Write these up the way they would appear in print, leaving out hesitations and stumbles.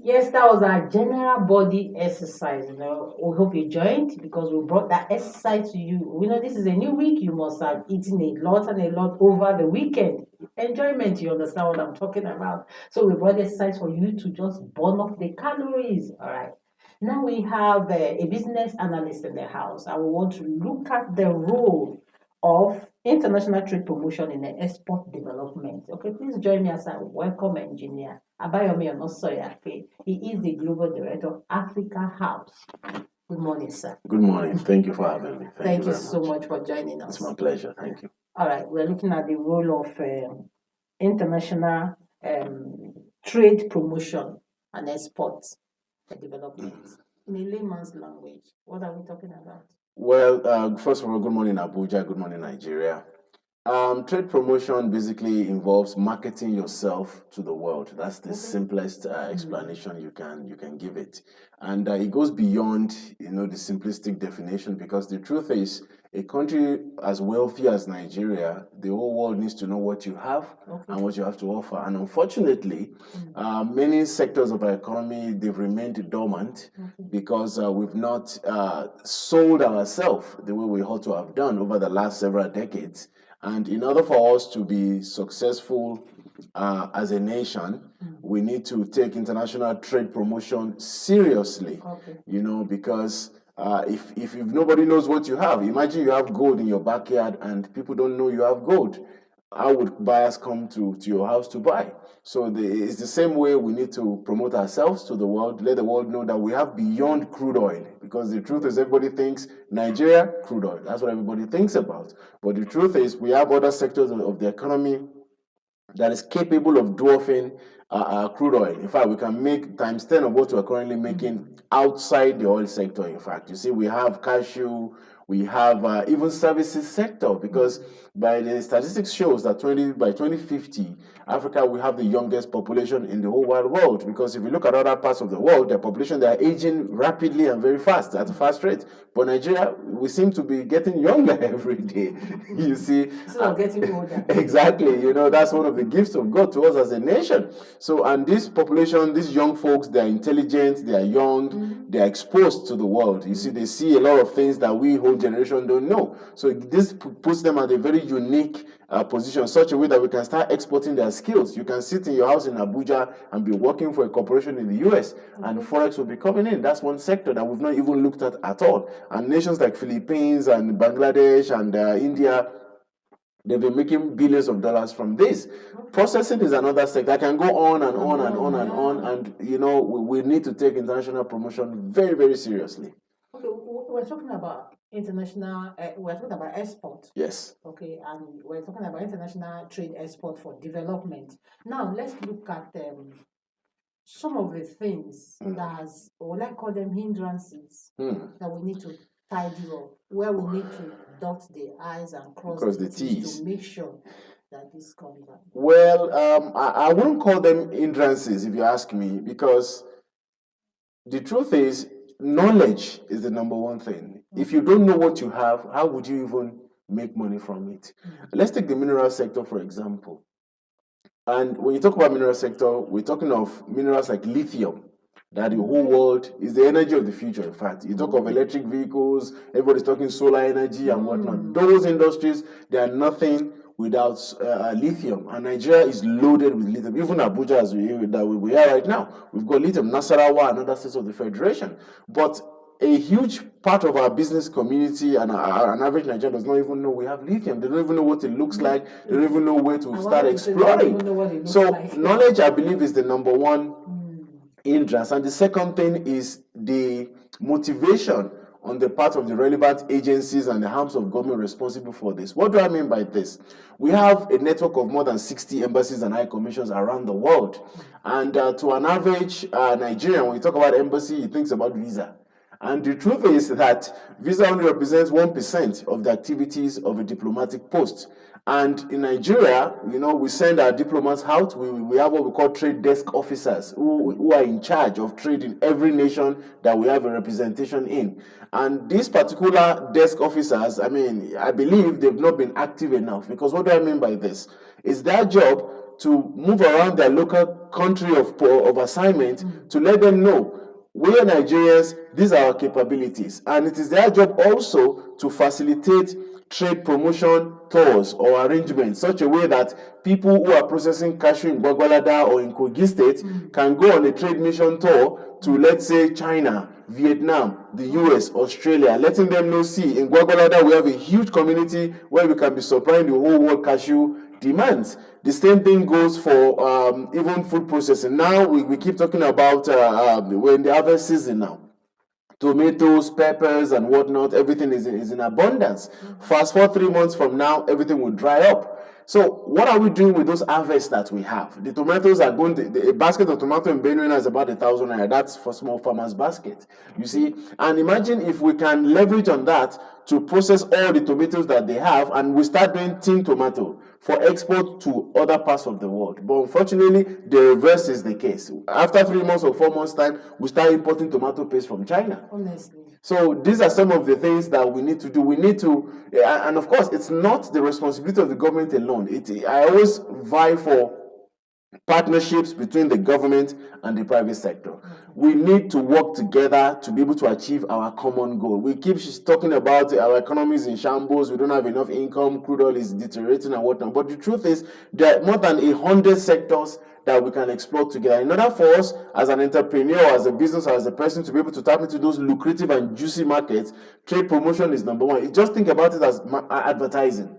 Yes, that was our general body exercise. We hope you joined because we brought that exercise to you. We know this is a new week. You must have eaten a lot and a lot over the weekend. Enjoyment, you understand what I'm talking about. So we brought exercise for you to just burn off the calories. All right. Now we have a business analyst in the house, and we want to look at the role of international trade promotion in the export development. Okay, please join me as I welcome engineer Abayomi Onosoya. Okay, he is the global director of Africa House. Good morning, sir. Good morning. Thank you for having me. Thank you so much for joining us. It's my pleasure. Thank you. All right, we're looking at the role of international trade promotion and export development. In a layman's language, what are we talking about? Well, first of all, good morning, Abuja. Good morning, Nigeria. Trade promotion basically involves marketing yourself to the world. That's the simplest explanation you can give it, and it goes beyond the simplistic definition, because the truth is, a country as wealthy as Nigeria, the whole world needs to know what you have and what you have to offer. And unfortunately, many sectors of our economy, they've remained dormant because we've not sold ourselves the way we ought to have done over the last several decades. And in order for us to be successful as a nation, we need to take international trade promotion seriously, because if nobody knows what you have, imagine you have gold in your backyard and people don't know you have gold. How would buyers come to your house to buy? So it's the same way we need to promote ourselves to the world, let the world know that we have beyond crude oil. Because the truth is, everybody thinks Nigeria, crude oil. That's what everybody thinks about. But the truth is, we have other sectors of the economy that is capable of dwarfing crude oil. In fact, we can make times 10 of what we're currently making outside the oil sector. In fact, you see, we have cashew, we have even services sector, because by the statistics shows that by 2050, Africa will have the youngest population in the whole wide world. Because if you look at other parts of the world, their population, they are aging rapidly and very fast, at a fast rate. But Nigeria, we seem to be getting younger every day. You see, getting older. Exactly. That's one of the gifts of God to us as a nation. So, and this population, these young folks, they are intelligent, they are young, they are exposed to the world. You see, they see a lot of things that we whole generation don't know. So this puts them at a very unique position, such a way that we can start exporting their skills. You can sit in your house in Abuja and be working for a corporation in the US, and Forex will be coming in. That's one sector that we've not even looked at all. And nations like Philippines and Bangladesh and India, they've been making billions of dollars from this. Processing is another sector. I can go on and on and on and on. And, we need to take international promotion very, very seriously. Okay, we're talking about international, we're talking about export. Yes. Okay, and we're talking about international trade export for development. Now, let's look at some of the things that has, or I call them hindrances, that we need to tidy up, where we need to dot the I's and cross the T's to make sure that this comes out. Well, I wouldn't call them hindrances, if you ask me, because the truth is, knowledge is the number one thing. If you don't know what you have, how would you even make money from it? Let's take the mineral sector, for example. And when you talk about mineral sector, we're talking of minerals like lithium, that the whole world is the energy of the future. In fact, you talk of electric vehicles, everybody's talking solar energy and whatnot. Those industries, they are nothing without lithium, and Nigeria is loaded with lithium. Even Abuja, as we are right now, we've got lithium. Nasarawa and other states of the federation. But a huge part of our business community and an average Nigerian does not even know we have lithium. They don't even know what it looks like. They don't even know where to start exploring. So knowledge, I believe, is the number one hindrance. And the second thing is the motivation on the part of the relevant agencies and the arms of government responsible for this. What do I mean by this? We have a network of more than 60 embassies and high commissions around the world. And to an average Nigerian, when you talk about embassy, he thinks about visa. And the truth is that visa only represents 1% of the activities of a diplomatic post. And in Nigeria, we send our diplomats out. We have what we call trade desk officers who are in charge of trade in every nation that we have a representation in. And these particular desk officers, I believe they've not been active enough. Because what do I mean by this? It's their job to move around their local country of assignment to let them know we are Nigerians, these are our capabilities. And it is their job also to facilitate trade promotion tours or arrangements such a way that people who are processing cashew in Gwagwalada or in Kogi State can go on a trade mission tour to, let's say, China, Vietnam, the US, Australia, letting them know, see, in Gwagwalada we have a huge community where we can be supplying the whole world cashew demands. The same thing goes for even food processing. Now we keep talking about we're in the harvest season now. Tomatoes, peppers, and whatnot, everything is in abundance. Fast forward 3 months from now, everything will dry up. So what are we doing with those harvests that we have? The tomatoes are going to, a basket of tomato in Benue is about 1,000 naira. That's for small farmers basket, you see. And imagine if we can leverage on that to process all the tomatoes that they have, and we start doing tin tomato for export to other parts of the world. But unfortunately, the reverse is the case. After 3 months or 4 months time, we start importing tomato paste from China. Honestly. So these are some of the things that we need to do. We need to, and of course, it's not the responsibility of the government alone. I always vie for partnerships between the government and the private sector. We need to work together to be able to achieve our common goal. We keep talking about our economy is in shambles, we don't have enough income, crude oil is deteriorating and whatnot. But the truth is, there are more than 100 sectors that we can explore together. In order for us as an entrepreneur, as a business, or as a person to be able to tap into those lucrative and juicy markets, trade promotion is number one. Just think about it as advertising.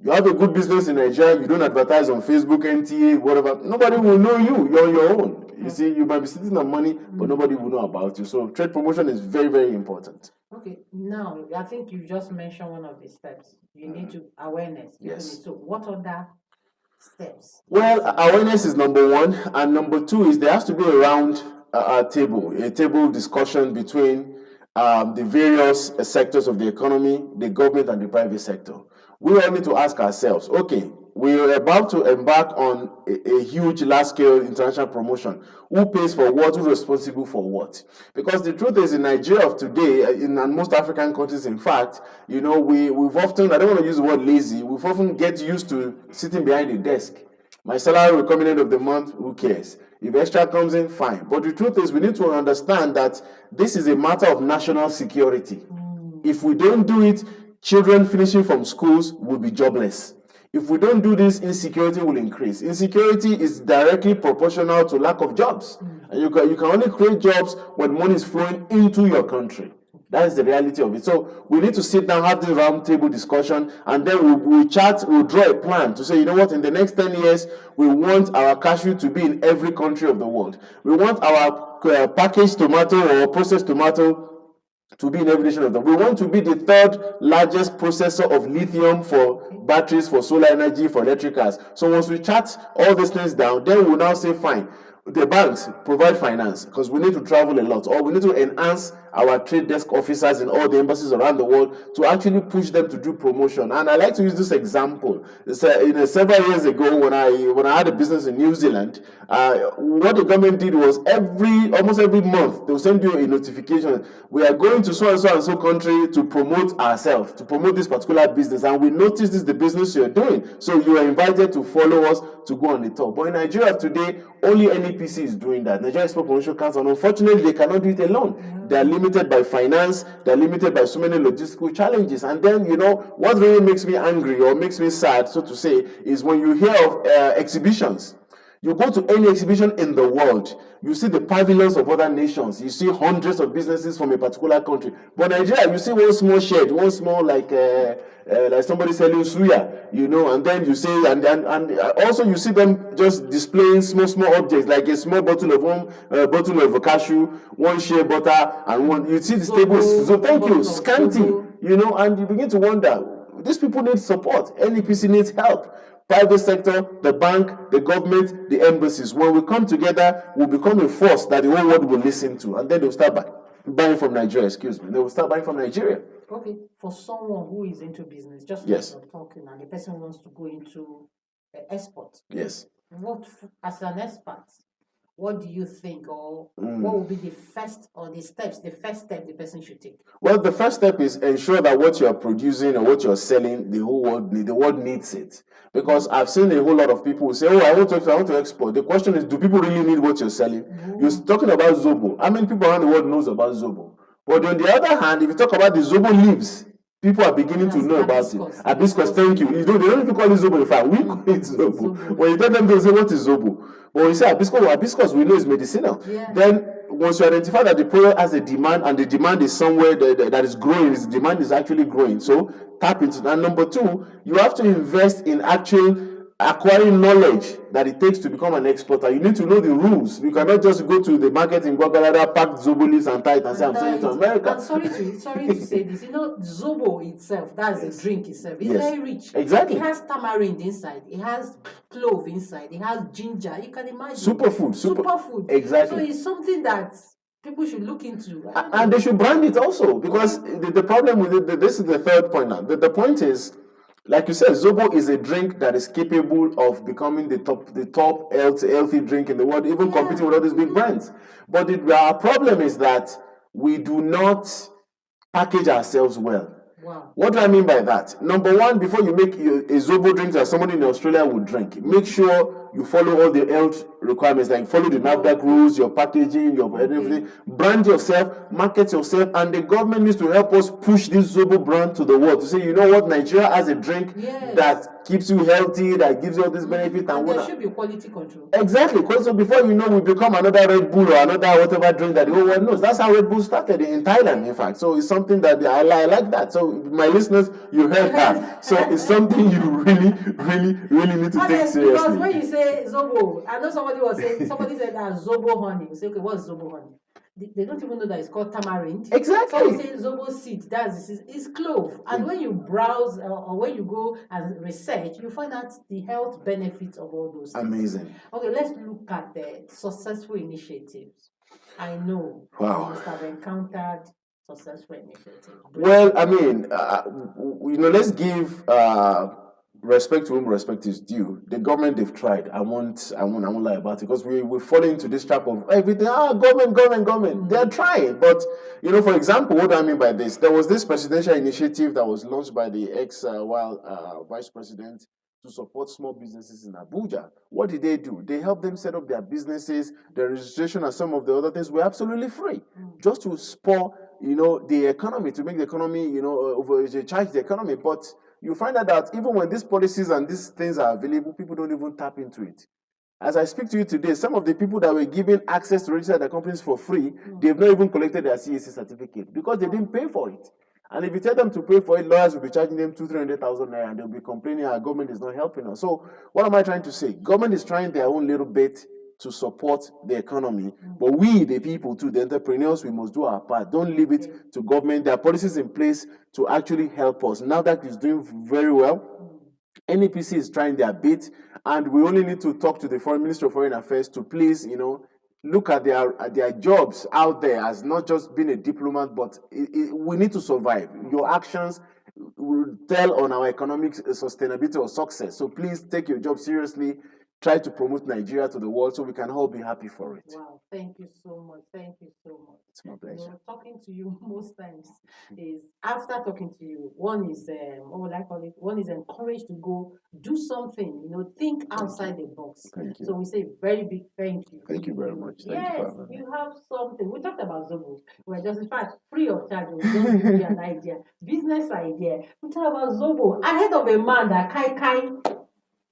You have a good business in Nigeria, you don't advertise on Facebook, NTA, whatever, nobody will know you. You're on your own. You see, you might be sitting on money, but nobody will know about you. So trade promotion is very, very important. Okay, now I think you just mentioned one of the steps. You need to awareness. Yes. So what other steps? Well, awareness is number one, and number two is there has to be a table discussion between the various sectors of the economy, the government, and the private sector. We all need to ask ourselves, okay, we are about to embark on a huge large-scale international promotion. Who pays for what? Who's responsible for what? Because the truth is, in Nigeria of today, and most African countries, in fact, we've often, I don't want to use the word lazy, we've often get used to sitting behind a desk. My salary will come in end of the month, who cares? If extra comes in, fine. But the truth is, we need to understand that this is a matter of national security. If we don't do it, children finishing from schools will be jobless. If we don't do this, insecurity will increase. Insecurity is directly proportional to lack of jobs. And you can only create jobs when money is flowing into your country. That is the reality of it. So we need to sit down, have this round table discussion, and then we'll chat, we'll draw a plan to say, you know what, in the next 10 years, we want our cashew to be in every country of the world. We want our packaged tomato or processed tomato to be in every nation of the world. We want to be the third largest processor of lithium for batteries, for solar energy, for electric cars. So once we chat all these things down, then we'll now say, fine, the banks provide finance because we need to travel a lot, or we need to enhance our trade desk officers in all the embassies around the world to actually push them to do promotion. And I like to use this example. Several years ago, when I had a business in New Zealand, what the government did was almost every month they will send you a notification. We are going to so and so and so country to promote ourselves, to promote this particular business, and we notice this is the business you're doing. So you are invited to follow us to go on the tour. But in Nigeria today, only NEPC is doing that, Nigeria Export Promotion Council, and unfortunately, they cannot do it alone. They are limited by finance, they are limited by so many logistical challenges. And then, what really makes me angry or makes me sad, so to say, is when you hear of exhibitions. You go to any exhibition in the world, you see the pavilions of other nations, you see hundreds of businesses from a particular country. But Nigeria, you see one small shed, one small like somebody selling suya, and then you see, and also you see them just displaying small objects, like a small bottle of cashew, one shea butter, and one. You see the tables. So thank you, scanty, and you begin to wonder, these people need support. NEPC needs help. Private sector, the bank, the government, the embassies. When we come together, we'll become a force that the whole world will listen to, and then they'll start buying from Nigeria. They will start buying from Nigeria. Okay, for someone who is into business, just like yes. you're talking, and the person wants to go into export. Yes. What, as an expert, what do you think, or Mm. what would be the first step the person should take? Well, the first step is ensure that what you're producing or what you're selling, the world needs it. Because I've seen a whole lot of people who say, "Oh, I want to export." The question is, do people really need what you're selling? You're talking about Zobo. How many people around the world knows about Zobo? But on the other hand, if you talk about the Zobo leaves, people are beginning to know about it. Hibiscus, thank you. They don't even call it Zobo. In fact, we call it Zobo. When you tell them, they say, "What is Zobo?" But when you say hibiscus, we know is medicinal. Yeah. Then once you identify that the product has a demand and the demand is somewhere that is growing, the demand is actually growing. So tap into that. And number two, you have to invest in actual acquiring knowledge that it takes to become an exporter. You need to know the rules. You cannot just go to the market in Guadalajara, pack Zobo leaves and tie it and say, "I'm selling it to America." I'm sorry to say this. Zobo itself, that's the drink itself. It's very rich. Exactly. It has tamarind inside. It has clove inside. It has ginger. You can imagine. Superfood. Superfood. Exactly. So it's something that people should look into. And they should brand it also, because the problem with it, this is the third point now. The point is, like you said, Zobo is a drink that is capable of becoming the top healthy drink in the world, even competing with all these big brands. But our problem is that we do not package ourselves well. Wow. What do I mean by that? Number one, before you make a Zobo drink that somebody in Australia would drink, make sure you follow all the health requirements, like follow the NAFDAC rules, your packaging, your everything. Brand yourself, market yourself, and the government needs to help us push this Zobo brand to the world to say, you know what, Nigeria has a drink that keeps you healthy, that gives you all this benefit, and there should be quality control. Exactly. So before you know, we become another Red Bull or another whatever drink that the whole world knows. That's how Red Bull started in Thailand, in fact. So it's something that I like that. So my listeners, you heard that. So it's something you really need to take seriously. Because when you say Zobo, I know somebody said that Zobo honey. You say, okay, what's Zobo honey? They don't even know that it's called tamarind. Exactly. So we say Zobo seed, it's clove. And when you browse or when you go and research, you find out the health benefits of all those things. Amazing. Okay, let's look at the successful initiatives. I know you must have encountered successful initiatives. Well, I mean, let's give respect to whom respect is due. The government, they've tried. I won't lie about it, because we fall into this trap of everything. Government. They're trying, but for example, what do I mean by this? There was this presidential initiative that was launched by the vice president to support small businesses in Abuja. What did they do? They helped them set up their businesses. The registration and some of the other things were absolutely free, just to spur the economy, to make the economy charge the economy. But you find out that even when these policies and these things are available, people don't even tap into it. As I speak to you today, some of the people that were given access to register their companies for free, they've not even collected their CAC certificate because they didn't pay for it. And if you tell them to pay for it, lawyers will be charging them 200,000-300,000 naira, and they'll be complaining our government is not helping us. So what am I trying to say? Government is trying their own little bit to support the economy, but we, the people too, the entrepreneurs, we must do our part. Don't leave it to government. There are policies in place to actually help us. NAFDAC is doing very well. NEPC is trying their bit, and we only need to talk to the Minister of Foreign Affairs to please, look at their jobs out there as not just being a diplomat, but we need to survive. Your actions will tell on our economic sustainability or success. So please take your job seriously. Try to promote Nigeria to the world so we can all be happy for it. Wow, thank you so much. It's my pleasure. Talking to you most times is, after talking to you, one is what would I call it? One is encouraged to go do something, think outside the box. Thank you. So we say very big thank you. Thank you very much. Yes, you have something. We talked about Zobo. We're just, in fact, free of charge. We just give you an idea, business idea. We talk about Zobo. I heard of a man that Kai.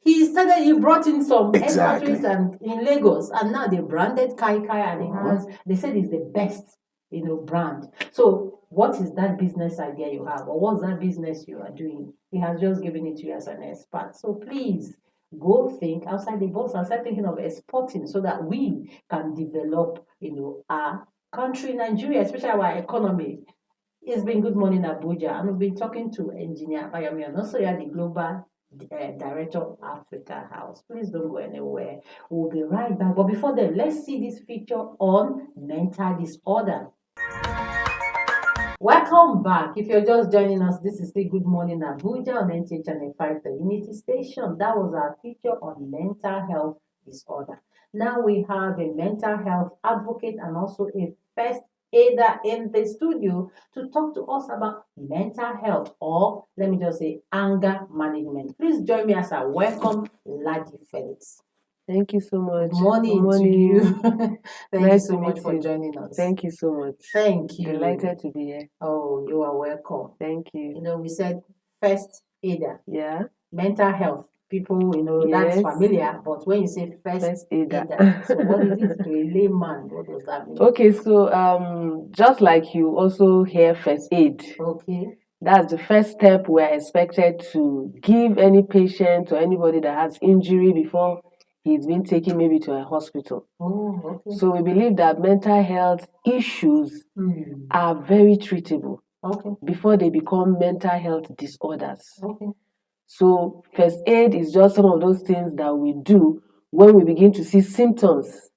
He brought in some expatriates and in Lagos, and now they branded Kai, and they said it's the best, brand. So what is that business idea you have, or what's that business you are doing? He has just given it to you as an expert. So please go think outside the box and start thinking of exporting, so that we can develop, our country, Nigeria, especially our economy. It's been Good Morning Abuja, and we've been talking to Engineer Bayomi, and also the Global Director of Africa House. Please don't go anywhere. We'll be right back. But before then, let's see this feature on mental disorder. Welcome back. If you're just joining us, this is the Good Morning Abuja on NTA Channel 5, the Unity Station. That was our feature on mental health disorder. Now we have a mental health advocate and also a first aider in the studio to talk to us about mental health, or let me just say anger management. Please join me as I welcome Ladi Felix. Thank you so much. Good morning, morning. to you. Thank you Nice so to much meet for you. joining us. Thank you so much. Thank you. Delighted to be here. Oh, you are welcome. Thank you. You know, we said first aider, Yeah. mental health. People, you know, that's Yes. familiar, but when you say first First aider. so what is it to a layman? What does that mean? Okay, so just like you also hear first aid, Okay. that's the first step we're expected to give any patient or anybody that has injury before he's been taken maybe to a hospital. Oh, okay. So we believe that mental health issues Hmm. are very treatable Okay. before they become mental health disorders. Okay. So first aid is just some of those things that we do when we begin to see symptoms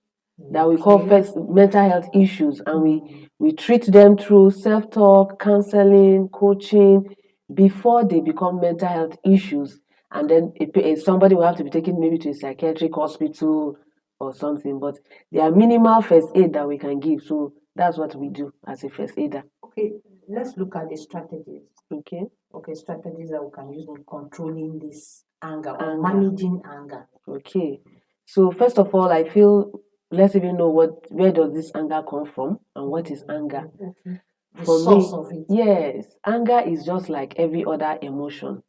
that we call Okay. first mental health issues, and Hmm. we treat them through self-talk, counseling, coaching before they become mental health issues. And then somebody will have to be taken maybe to a psychiatric hospital or something. But there are minimal first aid that we can give. So that's what we do as a first aider. Okay, let's look at the strategies. Okay. Okay, strategies that we can use in controlling this anger or Anger. managing anger. Okay. So first of all, I feel let's even know where does this anger come from and what is anger. Okay. The For source me, of it. yes, anger is just like every other emotion.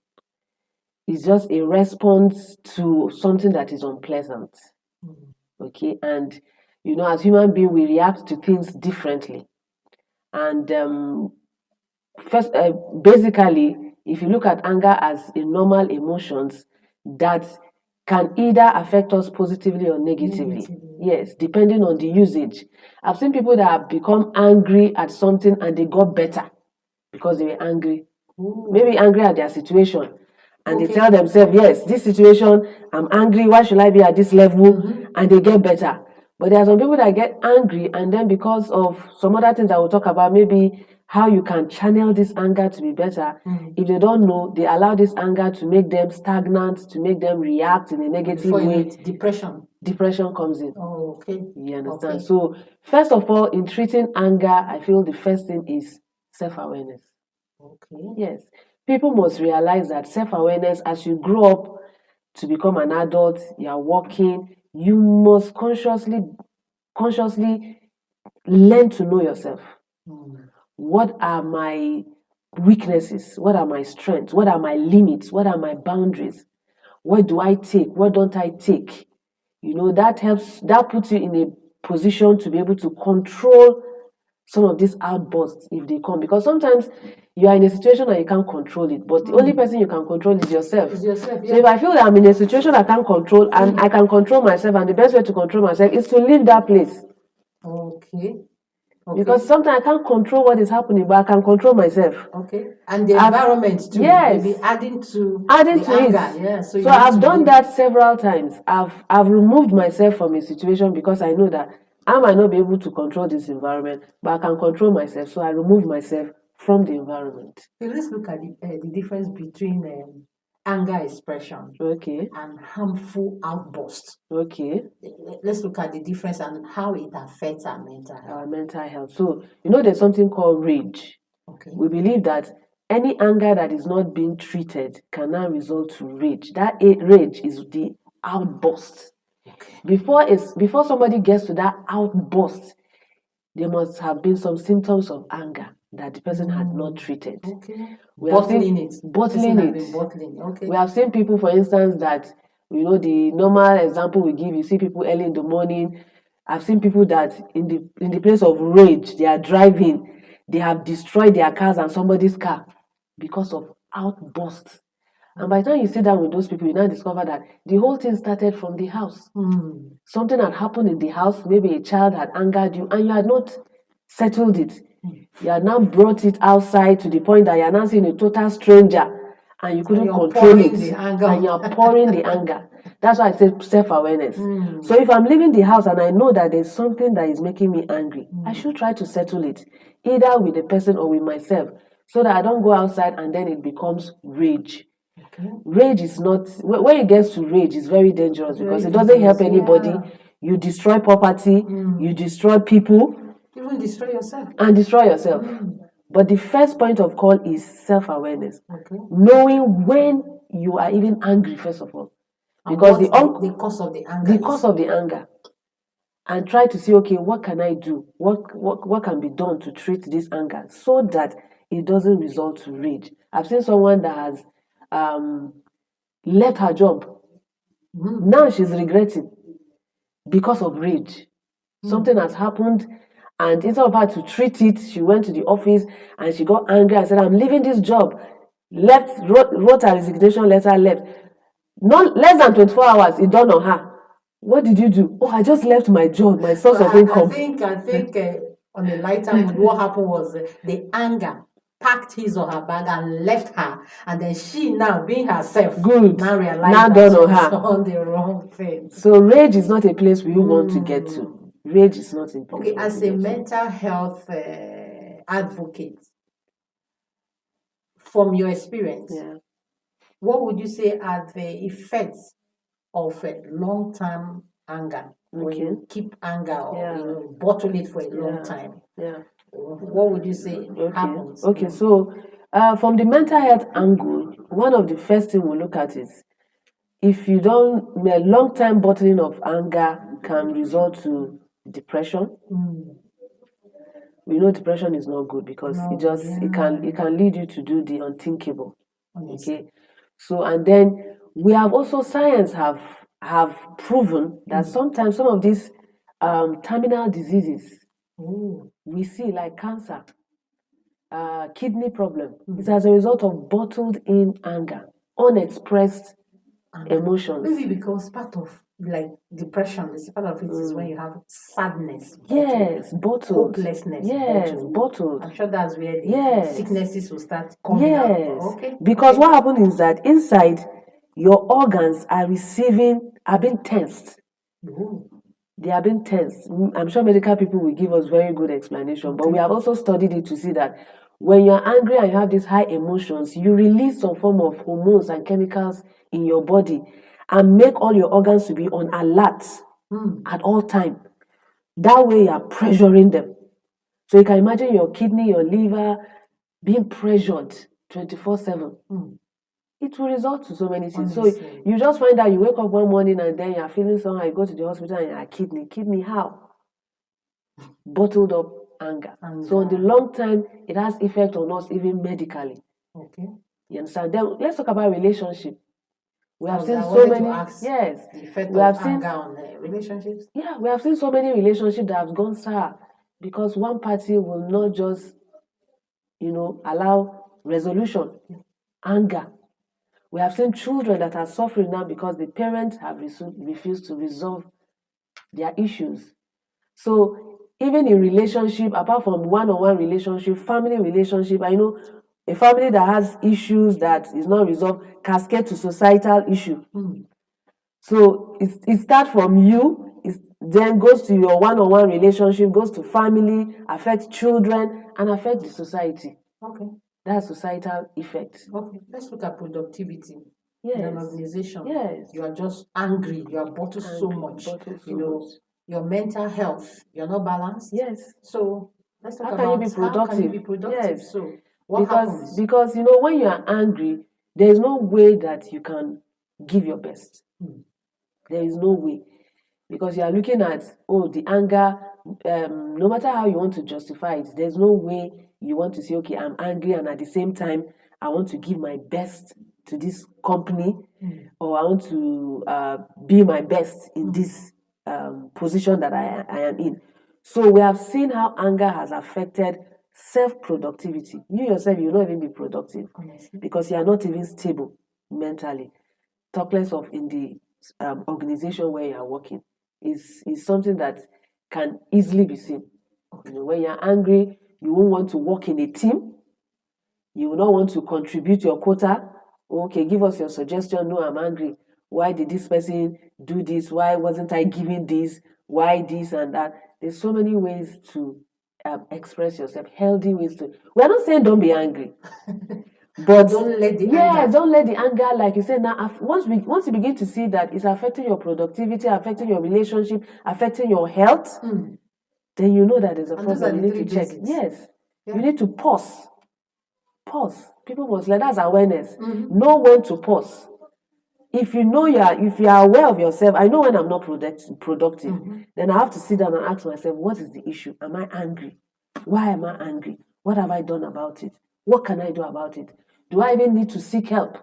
It's just a response to something that is unpleasant. Hmm. Okay, and you know, as human beings, we react to things differently. And first, basically, if you look at anger as a normal emotions that can either affect us positively or negatively. Yes, depending on the usage. I've seen people that have become angry at something and they got better because they were angry. Ooh. Maybe angry at their situation. And Okay. they tell themselves, yes, this situation, I'm angry, why should I be at this level? And they get better. But there are some people that get angry, and then because of some other things that we'll talk about, maybe how you can channel this anger to be better. If they don't know, they allow this anger to make them stagnant, to make them react in a negative Before you know way. it, depression. Depression comes in. Oh, okay. You understand? Okay. So, first of all, in treating anger, I feel the first thing is self-awareness. Okay. Yes. People must realize that self-awareness, as you grow up to become an adult, you are working, you must consciously learn to know yourself. What are my weaknesses? What are my strengths? What are my limits? What are my boundaries? What do I take? What don't I take? You know, that helps, that puts you in a position to be able to control some of these outbursts if they come, because sometimes you are in a situation and you can't control it, but the only person you can control is yourself. It's yourself, So if I feel that I'm in a situation I can't control and I can control myself, and the best way to control myself is to leave that place. Okay. Because sometimes I can't control what is happening, but I can control myself. Okay. And the environment too. Yes. Maybe adding to Adding the to anger. it. Yeah. So I've done that several times. I've removed myself from a situation because I know that I might not be able to control this environment, but I can control myself. So I remove myself from the environment. Okay, let's look at the difference between anger expression Okay. and harmful outbursts. Okay. Let's look at the difference and how it affects our mental health. Our mental health. So, you know, there's something called rage. Okay. We believe that any anger that is not being treated can now result to rage. That rage is the outburst. Okay. Before somebody gets to that outburst, there must have been some symptoms of anger that the person had not treated. Okay. Bottling it. Okay. We have seen people, for instance, that, you know, the normal example we give, you see people early in the morning. I've seen people that in the place of rage, they are driving, they have destroyed their cars and somebody's car because of outbursts. And by the time you sit down with those people, you now discover that the whole thing started from the house. Something had happened in the house, maybe a child had angered you and you had not settled it. You had now brought it outside to the point that you are now seeing a total stranger and you couldn't control it. And you are pouring the anger. That's why I say self-awareness. So if I'm leaving the house and I know that there's something that is making me angry, I should try to settle it, either with the person or with myself, so that I don't go outside and then it becomes rage. Okay. Rage is not, when it gets to rage, it's very dangerous because it doesn't help anybody. you destroy property, you destroy people, Even destroy yourself. and destroy yourself. But the first point of call is self-awareness. Okay. Knowing when you are even angry, first of all. And Because what the cause of the anger the cause of the anger. And try to see, okay, what can I do? What can be done to treat this anger so that it doesn't result to rage? I've seen someone that has left her job. Now she's regretting because of rage. Something has happened, and instead of her to treat it, she went to the office and she got angry and said, I'm leaving this job. Wrote her resignation letter, left. Not less than 24 hours, it dawned on her. What did you do? Oh, I just left my job, my source of income. I think on a lighter mood, what happened was the anger packed his or her bag and left her, and then she, now being herself, now realized Now that dawned she on was her. on the wrong thing. So rage is not a place we want to get to. Rage is not a place. Okay, as a mental health advocate, from your experience, what would you say are the effects of long-term anger? When you keep anger or bottle it for a long time, what would you say happens? Okay, so from the mental health angle, one of the first things we look at is if you don't, a long-time bottling of anger can result to depression. We know depression is not good because it can lead you to do the unthinkable. Okay, so and then we have also science have proven that sometimes some of these terminal diseases we see, like cancer, kidney problem, is as a result of bottled in anger, unexpressed emotions. Maybe because part of like depression, part of it is when you have sadness. Yes, bottled. Hopelessness. Yes, bottled. I'm sure that's where the sicknesses will start coming out. Okay. Because what happens is that inside your organs are being tensed. They are being tensed. I'm sure medical people will give us very good explanation, but we have also studied it to see that when you're angry and you have these high emotions, you release some form of hormones and chemicals in your body and make all your organs to be on alert at all time. That way you are pressuring them. So you can imagine your kidney, your liver being pressured 24/7. It will result to so many things. So you just find out you wake up one morning and then you're feeling somehow, you go to the hospital and you're kidney how? Bottled up anger. So in the long time, it has effect on us even medically. Okay. You understand? Then let's talk about relationship. We have seen so many. The effect of anger on relationships. Yeah, we have seen so many relationships that have gone sour because one party will not just, allow resolution. Anger. We have seen children that are suffering now because the parents have refused to resolve their issues. So even in relationship, apart from one-on-one relationship, family relationship, I know a family that has issues that is not resolved cascade to societal issue. So it starts from you, it then goes to your one-on-one relationship, goes to family, affects children, and affects the society. Okay. That's societal effect. Okay, let's look at productivity. Yes. In an organization. Yes. You are just angry. You are bottled so much. Your mental health. You're not balanced. Yes. So let's talk about how can you be productive? Yes. So what happens? Because when you are angry, there is no way that you can give your best. There is no way. Because you are looking at the anger, no matter how you want to justify it, there's no way you want to say, okay, I'm angry and at the same time I want to give my best to this company or I want to be my best in this position that I am in. So we have seen how anger has affected self-productivity. You yourself, you'll not even be productive because you are not even stable mentally. Talk less of in the organization where you are working. Is something that can easily be seen. When you're angry, you won't want to work in a team. You will not want to contribute your quota. Okay, give us your suggestion. No, I'm angry. Why did this person do this? Why wasn't I giving this? Why this and that? There's so many ways to express yourself, healthy ways to. We're not saying don't be angry. But don't let the yeah, anger. don't let the anger, like you said, now once you begin to see that it's affecting your productivity, affecting your relationship, affecting your health, then you know that there's a And those are problem. the You need to three check. basics. Yes. Yeah. You need to pause. People must learn. That's awareness. Mm-hmm. Know when to pause. If you are aware of yourself, I know when I'm not productive, then I have to sit down and ask myself, what is the issue? Am I angry? Why am I angry? What have I done about it? What can I do about it? Do I even need to seek help?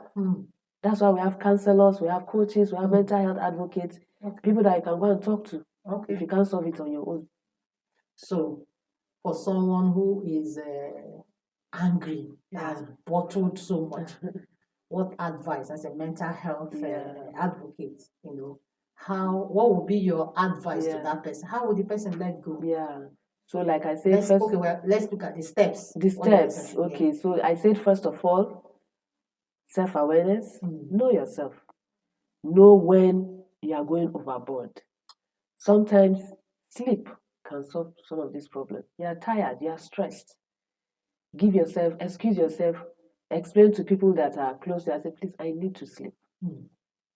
That's why we have counselors, we have coaches, we have mental health advocates, people that you can go and talk to if you can't solve it on your own. So, for someone who is angry, has bottled so much, what advice as a mental health advocate, what would be your advice to that person? How would the person let go? Yeah. So like I said, let's look at the steps. The steps. Okay. So I said, first of all, self-awareness. Know yourself. Know when you are going overboard. Sometimes sleep can solve some of these problems. You are tired, you are stressed. Excuse yourself, explain to people that are close to you. I say, please, I need to sleep.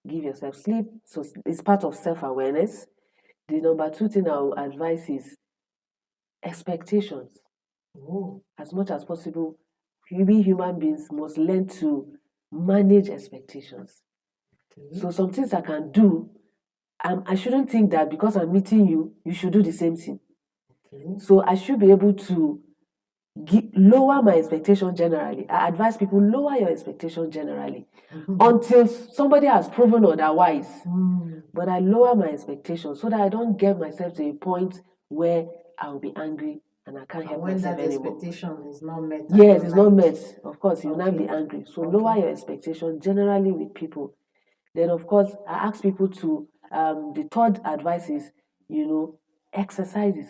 Give yourself sleep. So it's part of self-awareness. The number 2 thing I will advise is expectations. As much as possible, we human beings must learn to manage expectations. So some things I can do, I shouldn't think that because I'm meeting you, you should do the same thing. So I should be able to lower my expectation generally. I advise people, lower your expectation generally until somebody has proven otherwise. But I lower my expectation so that I don't get myself to a point where I will be angry and I can't help myself anymore. When that expectation is not met. Yes, it's not met. Of course, you will not be angry. So lower your expectation generally with people. Then, of course, I ask people to, the third advice is, exercises.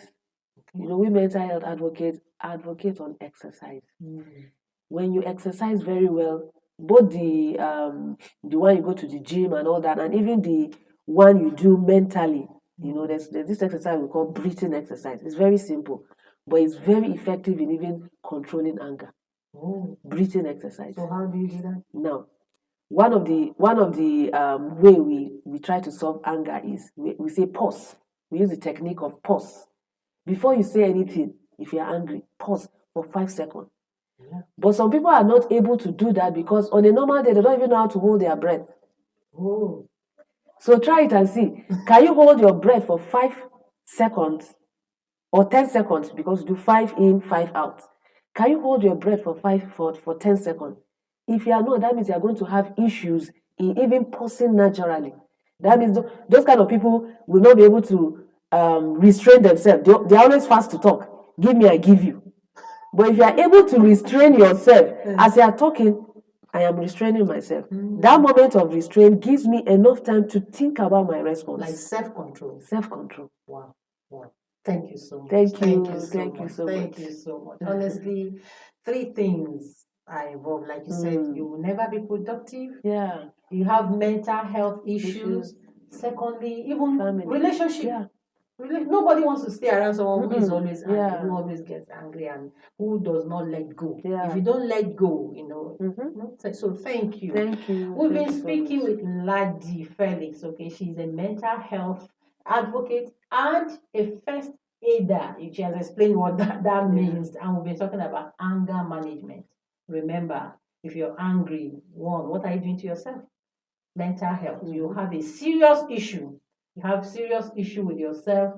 We mental health advocate on exercise. When you exercise very well, both the one you go to the gym and all that, and even the one you do mentally, there's this exercise we call breathing exercise. It's very simple, but it's very effective in even controlling anger. Breathing exercise. So how do you do that? Now, one of the way we try to solve anger is we say pause. We use the technique of pause. Before you say anything, if you're angry, pause for 5 seconds. But some people are not able to do that because on a normal day, they don't even know how to hold their breath. So try it and see. Can you hold your breath for 5 seconds or 10 seconds? Because you do 5 in, 5 out. Can you hold your breath for 10 seconds? If you are not, that means you are going to have issues in even pausing naturally. That means those kind of people will not be able to restrain themselves. They are always fast to talk. Give me, I give you. But if you are able to restrain yourself as you are talking, I am restraining myself. That moment of restraint gives me enough time to think about my response. Like self-control. Self-control. Wow. Thank you so much. Thank you so much. Honestly, 3 things are involved. Like you said, you will never be productive. Yeah. You have mental health issues. Secondly, even family. Relationship. Yeah. Nobody wants to stay around someone who is always angry, who always gets angry, and who does not let go. If you don't let go, so thank you. Thank you. We've been speaking with Ladi Felix. Okay, she's a mental health advocate and a first aider. She has explained what that means, and we've been talking about anger management. Remember, if you're angry, what are you doing to yourself? Mental health. You have a serious issue. You have serious issue with yourself.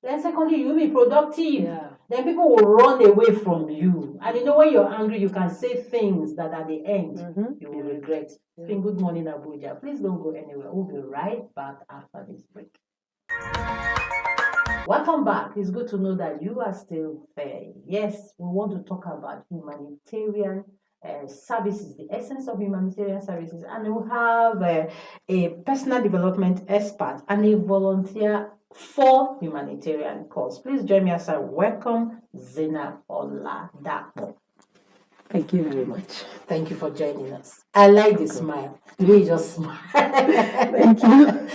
Then secondly, you'll be productive. Then people will run away from you. And when you're angry, you can say things that at the end you will regret. Saying good morning, Abuja. Please don't go anywhere. We'll be right back after this break. Welcome back. It's good to know that you are still there. Yes, we want to talk about humanitarian services, the essence of humanitarian services, and we have a personal development expert and a volunteer for humanitarian cause. Please join me as I welcome Zena Oladapo. Thank you very much. Thank you for joining us. I like the smile. The way you just smile. Thank you.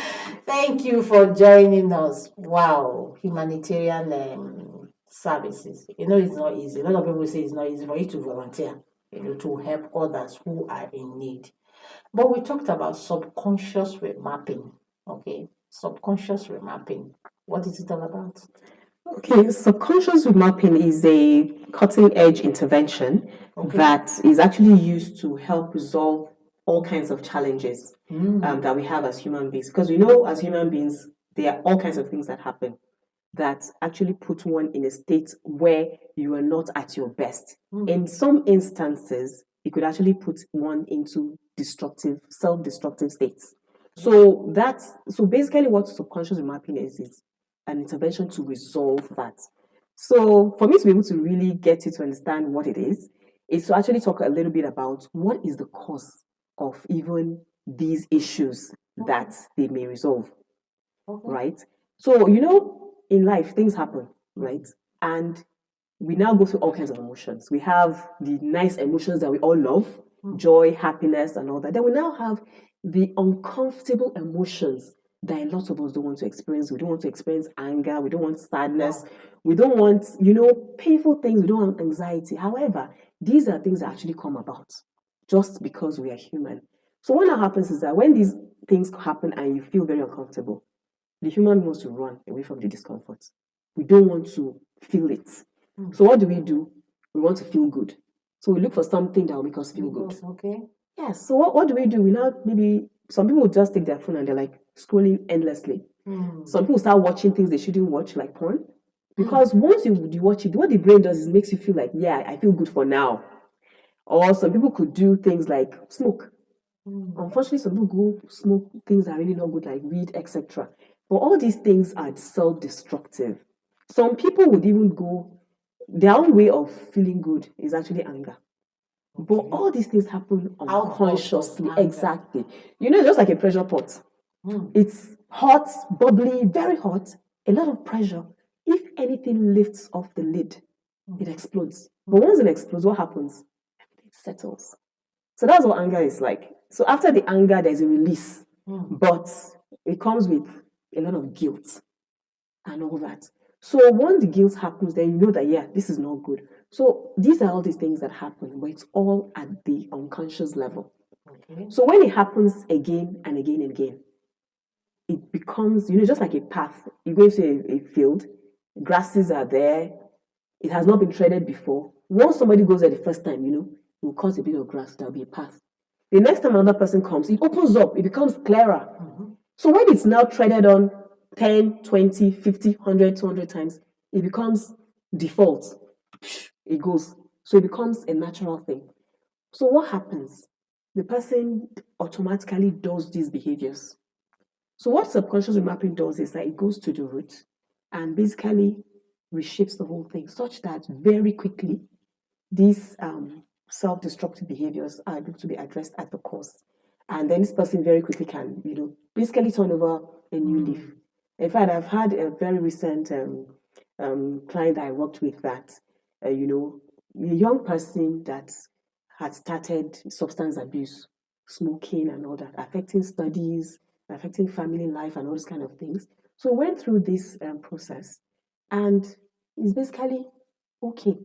Thank you for joining us. Wow, humanitarian services. It's not easy. A lot of people say it's not easy for you to volunteer. to help others who are in need. But we talked about subconscious remapping. Okay, subconscious remapping. What is it all about? Okay, subconscious remapping is a cutting edge intervention that is actually used to help resolve all kinds of challenges that we have as human beings. Because we know as human beings, there are all kinds of things that happen that actually put one in a state where you are not at your best. In some instances, it could actually put one into self-destructive states. So basically what subconscious remapping is an intervention to resolve that. So for me to be able to really get you to understand what it is to actually talk a little bit about what is the cause of even these issues that they may resolve, right? So, in life, things happen, right? And we now go through all kinds of emotions. We have the nice emotions that we all love, joy, happiness, and all that. Then we now have the uncomfortable emotions that a lot of us don't want to experience. We don't want to experience anger. We don't want sadness. We don't want, painful things. We don't want anxiety. However, these are things that actually come about just because we are human. So what now happens is that when these things happen and you feel very uncomfortable, the human wants to run away from the discomfort. We don't want to feel it. So what do? We want to feel good. So we look for something that will make us feel good. Okay. Yeah, so what do? We now, maybe some people just take their phone and they're like scrolling endlessly. Some people start watching things they shouldn't watch, like porn. Because once you watch it, what the brain does is makes you feel like, yeah, I feel good for now. Or some people could do things like smoke. Unfortunately, some people go smoke things that are really not good, like weed, etc. But all these things are self-destructive. Some people would even go, their own way of feeling good is actually anger. But all these things happen unconsciously. Exactly. Just like a pressure pot. It's hot, bubbly, very hot, a lot of pressure. If anything lifts off the lid, it explodes. But once it explodes, what happens? Everything settles. So that's what anger is like. So after the anger, there's a release. But it comes with a lot of guilt and all that. So once the guilt happens, then you know that, yeah, this is not good. So these are all these things that happen, but it's all at the unconscious level. So when it happens again and again and again, it becomes, just like a path. You go into a field, grasses are there, it has not been treaded before. Once somebody goes there the first time, it will cause a bit of grass, there'll be a path. The next time another person comes, it opens up, it becomes clearer. So when it's now treaded on 10, 20, 50, 100, 200 times, it becomes default. It goes. So it becomes a natural thing. So what happens? The person automatically does these behaviors. So what subconscious remapping does is that it goes to the root and basically reshapes the whole thing such that very quickly these self-destructive behaviors are able to be addressed at the cause. And then this person very quickly can, basically turn over a new leaf. In fact, I've had a very recent client that I worked with that, a young person that had started substance abuse, smoking and all that, affecting studies, affecting family life and all those kind of things. So went through this process and is basically okay.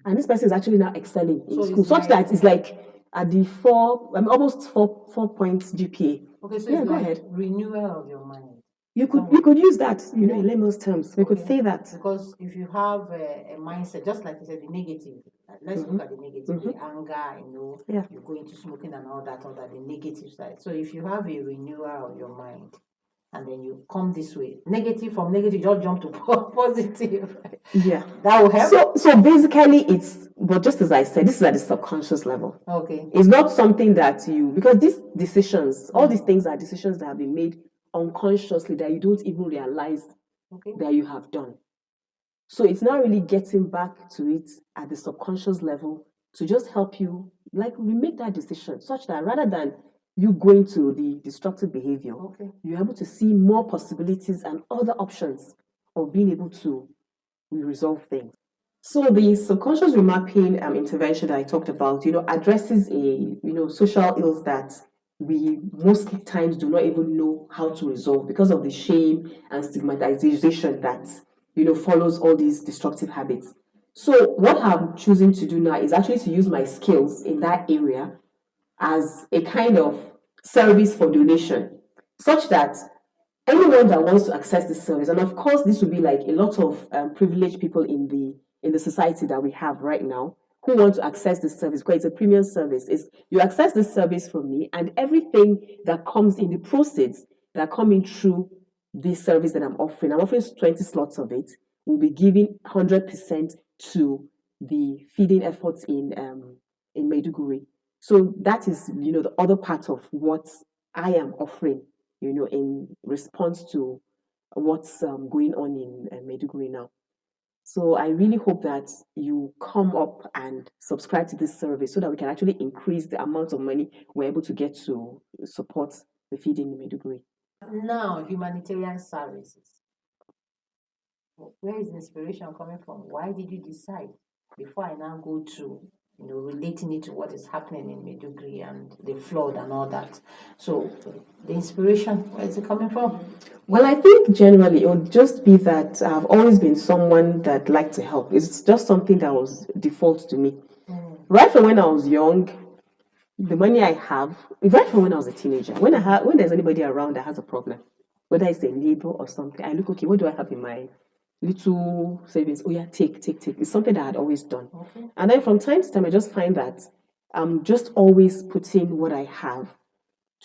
And this person is actually now excelling in school, such that it's like at the almost 4 points GPA. Okay, so yeah, it's go like ahead. renewal of your mind. You could use that, in layman's terms. We could say that. Because if you have a mindset, just like you said, the negative, let's look at the negative, the anger, you go into smoking and all that, the negative side. So if you have a renewal of your mind, and then you come this way, negative from negative, just jump to positive. Yeah. That will help. So basically but just as I said, this is at the subconscious level. Okay. It's not something that because these decisions, all these things are decisions that have been made unconsciously that you don't even realize that you have done. So it's not really getting back to it at the subconscious level to just help you, like, remake that decision such that rather than you going to the destructive behavior, you're able to see more possibilities and other options of being able to resolve things. So the subconscious remapping intervention that I talked about, addresses a social ills that we most times do not even know how to resolve because of the shame and stigmatization that follows all these destructive habits. So what I'm choosing to do now is actually to use my skills in that area as a kind of service for donation, such that anyone that wants to access this service, and of course this will be like a lot of privileged people in the society that we have right now who want to access this service because it's a premium service. Is you access this service from me, and everything that comes in the proceeds that are coming through this service that I'm offering 20 slots of it, will be giving 100% to the feeding efforts in Maiduguri. So that is, the other part of what I am offering, in response to what's going on in Maiduguri now. So I really hope that you come up and subscribe to this service so that we can actually increase the amount of money we're able to get to support the feeding in Maiduguri. Now, humanitarian services. Where is the inspiration coming from? Why did you decide? Before I now go to relating it to what is happening in Maiduguri and the flood and all that. So the inspiration, where is it coming from? Well, I think generally it would just be that I've always been someone that liked to help. It's just something that was default to me. Right from when I was young, the money I have, right from when I was a teenager, when there's anybody around that has a problem, whether it's a neighbor or something, I look, okay, what do I have in my little savings? Oh yeah, take. It's something that I had always done. Okay. And then from time to time, I just find that I'm just always putting what I have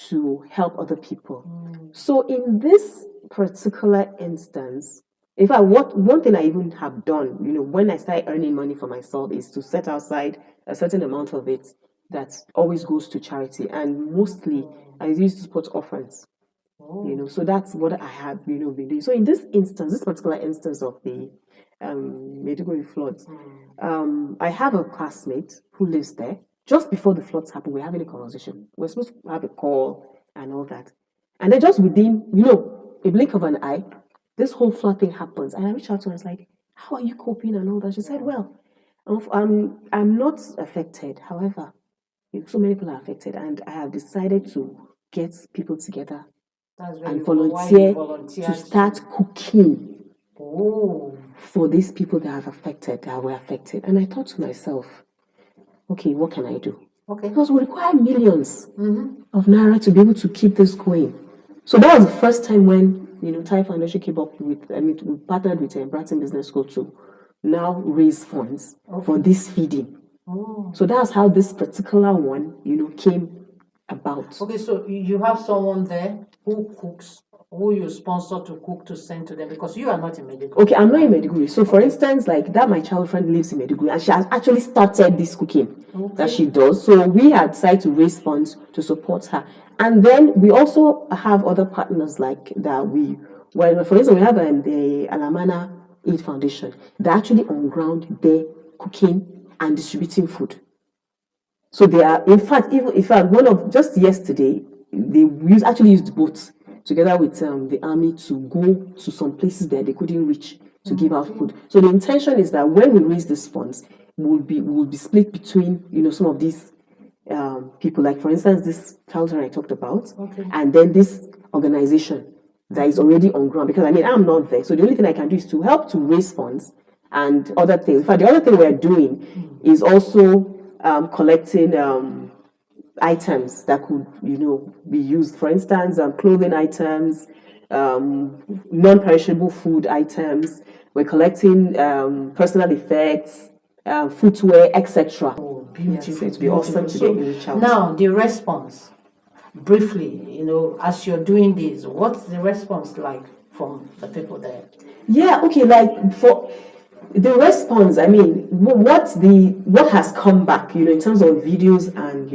to help other people. So in this particular instance, in fact, one thing I even have done, when I start earning money for myself, is to set aside a certain amount of it that always goes to charity, and mostly I use to support orphans. So that's what I have, been doing. So in this particular instance of the Maiduguri floods, I have a classmate who lives there. Just before the floods happened, we're having a conversation. We're supposed to have a call and all that. And then just within, a blink of an eye, this whole flood thing happens. And I reached out to her, I was like, how are you coping and all that? She said, well, I'm not affected. However, so many people are affected, and I have decided to get people together and volunteer to start cooking for these people that were affected. And I thought to myself, okay, what can I do? Okay. Because we require millions of naira to be able to keep this going. So that was the first time when Thai Foundation came up with, we partnered with Brighton Business School to now raise funds for this feeding. So that's how this particular one, came about. Okay, so you have someone there who cooks, who you sponsor to cook to send to them, because you are not in Maiduguri. Okay, I'm not in Maiduguri. So for instance, like that, my child friend lives in Maiduguri, and she has actually started this cooking that she does. So we had decided to raise funds to support her. And then we also have other partners like that for instance, we have the Alamana Aid Foundation. They're actually on ground there cooking and distributing food. So they are, in fact, just yesterday, they actually used boats together with the army to go to some places that they couldn't reach to give out food. So the intention is that when we raise these funds, we'll be split between some of these people, like for instance this fountain I talked about, and then this organization that is already on ground, because I'm not there. So the only thing I can do is to help to raise funds and other things. In fact, the other thing we're doing is also collecting items that could, be used. For instance, clothing items, non-perishable food items. We're collecting personal effects, footwear, etc. Beautiful. Yes, it'd be awesome to get you reach out. Now, the response, briefly, as you're doing this, what's the response like from the people there? Yeah, okay, like for the response, what has come back, in terms of videos and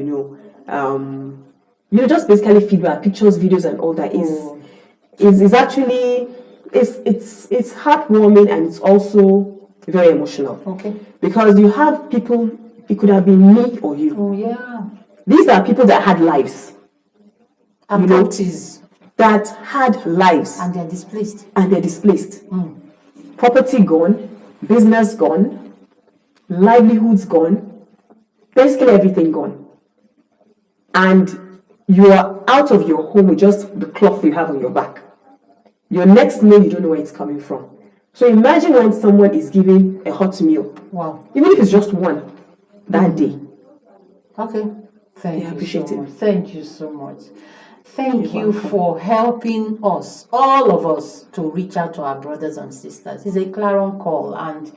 just basically feedback, pictures, videos, and all that is actually it's heartwarming, and it's also very emotional. Okay. Because you have people, it could have been me or you. Oh yeah. These are people that had lives. Adoptees. That had lives. And they're displaced. Property gone, business gone, livelihoods gone, basically everything gone. And you are out of your home with just the cloth you have on your back. Your next meal, you don't know where it's coming from. So imagine when someone is giving a hot meal, Wow. even if it's just one that day. Okay. Thank They you appreciate so it. much. Thank you so much. Thank You're you welcome. for helping us, all of us, to reach out to our brothers and sisters. It's a clarion call, and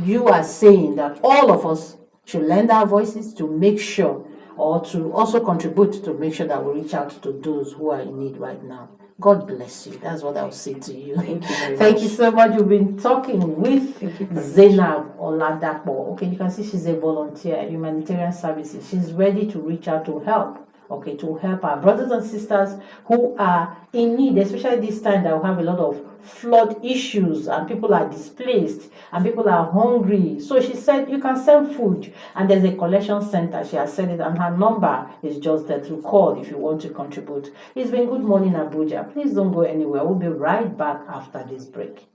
you are saying that all of us should lend our voices to make sure, or to also contribute to make sure that we reach out to those who are in need right now. God bless you. That's what I'll say to you. Thank you very Thank much. you so much. You've been talking with Thank you very much. Zainab Oladapo. Okay, you can see she's a volunteer at humanitarian services. She's ready to reach out to help. Okay, to help our brothers and sisters who are in need, especially this time that we have a lot of flood issues and people are displaced and people are hungry. So she said you can send food, and there's a collection center. She has said it, and her number is just there to call if you want to contribute. It's been Good Morning Abuja. Please don't go anywhere. We'll be right back after this break.